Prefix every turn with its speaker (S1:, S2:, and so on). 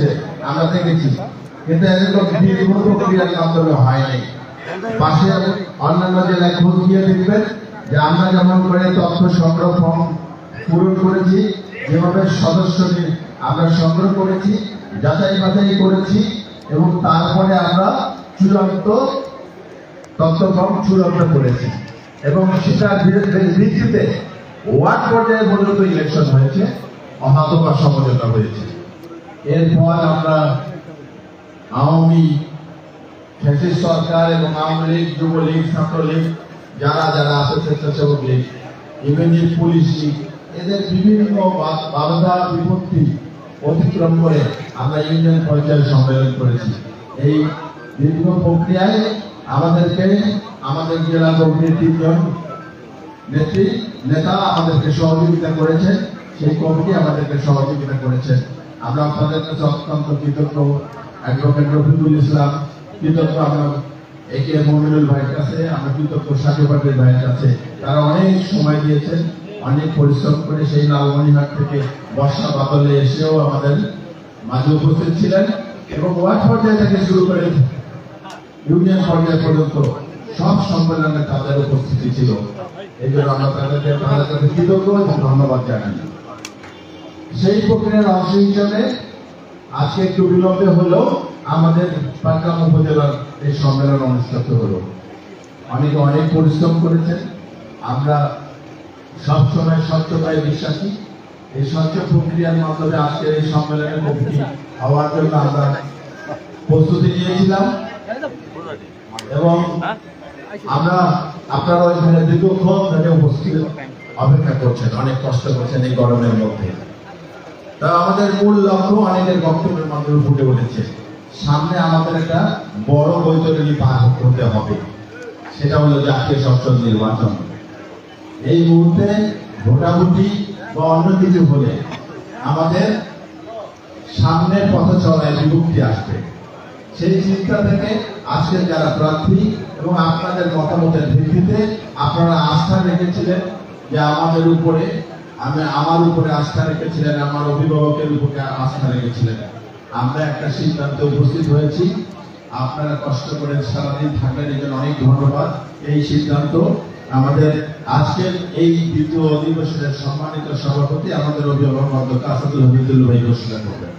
S1: হয়েছে, আমরা দেখেছি, কিন্তু এরকম দীর্ঘ প্রক্রিয়ার মাধ্যমে হয়নি। পাশে অন্যান্য জেলায় খোঁজ গিয়ে দেখবেন যে আমরা যেমন করে তথ্য সংগ্রহ ফর্ম পূরণ করেছি, যেভাবে সদস্য আমরা সংগ্রহ করেছি, যাচাই বাছাই করেছি এবং তারপরে আমরা চূড়ান্ত তথ্য ফর্ম চূড়ান্ত করেছি এবং সেটার ভিত্তিতে ওয়ার্ড পর্যায়ে পর্যন্ত ইলেকশন হয়েছে, অনাথবা সমঝোতা হয়েছে। এরপর আমরা আওয়ামী ফ্যাসিস্ট সরকার এবং আওয়ামী লীগ, যুবলীগ, ছাত্রলীগ, যারা যারা আছে স্বেচ্ছাসেবক লীগ, ইভেন পুলিশ লীগ, এদের বিভিন্ন বাধা বিপত্তি অতিক্রম করে আমরা ইউনিয়ন পর্যায়ে সম্মেলন করেছি। এই দীর্ঘ প্রক্রিয়ায় আমাদেরকে আমাদের জেলা কমিটির 3 জন নেতা আমাদেরকে সহযোগিতা করেছেন, সেই কমিটি আমাদেরকে সহযোগিতা করেছেন। আমরা আপনাদের কাছে অত্যন্ত কৃতজ্ঞ। অ্যাডভোকেট রফিকুল ইসলাম কৃতজ্ঞ, আমরা একে মমিনুল ভাইয়ের কাছে, আমরা কৃতজ্ঞ সাকিব পাটিল ভাইয়ের কাছে। তারা অনেক সময় দিয়েছেন, অনেক পরিশ্রম করে সেই লালমনিরহাট থেকে বর্ষা বাদলে এসেও আমাদের মাঝে উপস্থিত ছিলেন এবং ওয়ার্ড পর্যায় থেকে শুরু করে ইউনিয়ন পর্যায় পর্যন্ত সব সম্মেলনে তাদের উপস্থিতি ছিল। এই জন্য আমরা তাদের কাছে কৃতজ্ঞ এবং ধন্যবাদ জানাই। সেই প্রক্রিয়ার অংশ হিসাবে আজকে একটু বিলম্বে হলেও আমাদের পাটগ্রাম উপজেলার এই সম্মেলন অনুষ্ঠিত হলো। অনেকে অনেক পরিশ্রম করেছেন। আমরা সবসময় স্বচ্ছতায় বিশ্বাসী। এই স্বচ্ছ প্রক্রিয়ার মাধ্যমে আজকের এই সম্মেলনের মুক্তি হওয়ার জন্য আমরা প্রস্তুতি নিয়েছিলাম এবং আমরা আপনারা ওইখানে দীর্ঘক্ষণ ধরে উপস্থিত অপেক্ষা করছেন, অনেক কষ্ট করছেন এই গরমের মধ্যে। তা আমাদের মূল লক্ষ্য অনেকের বক্তব্যের মাধ্যমে ফুটে উঠেছে, সামনে আমাদের একটা বড় বৈতরণী পার করতে হবে, সেটা হলো জাতীয় সংসদ নির্বাচন। এই মুহূর্তে ভোটাভুটি বা অন্য কিছু হলে আমাদের সামনের পথ চলায় বিভক্তি আসবে। সেই চিন্তা থেকে আজকে যারা প্রার্থী এবং আপনাদের মতামতের ভিত্তিতে আপনারা আস্থা রেখেছিলেন যে আমাদের উপরে, আমার উপরে আস্থা রেখেছিলেন, আমার অভিভাবকের উপরে আস্থা রেখেছিলেন, আমরা একটা সিদ্ধান্তে উপস্থিত হয়েছি। আপনারা কষ্ট করে সারাদিন থাকলেন, এই জন্য অনেক ধন্যবাদ। এই সিদ্ধান্ত আমাদের আজকের এই দ্বিতীয় অধিবেশনের সম্মানিত সভাপতি আমাদের অভিভাবক অধ্যক্ষ আসাদুল হামিদুল ভাই ঘোষণা করবেন।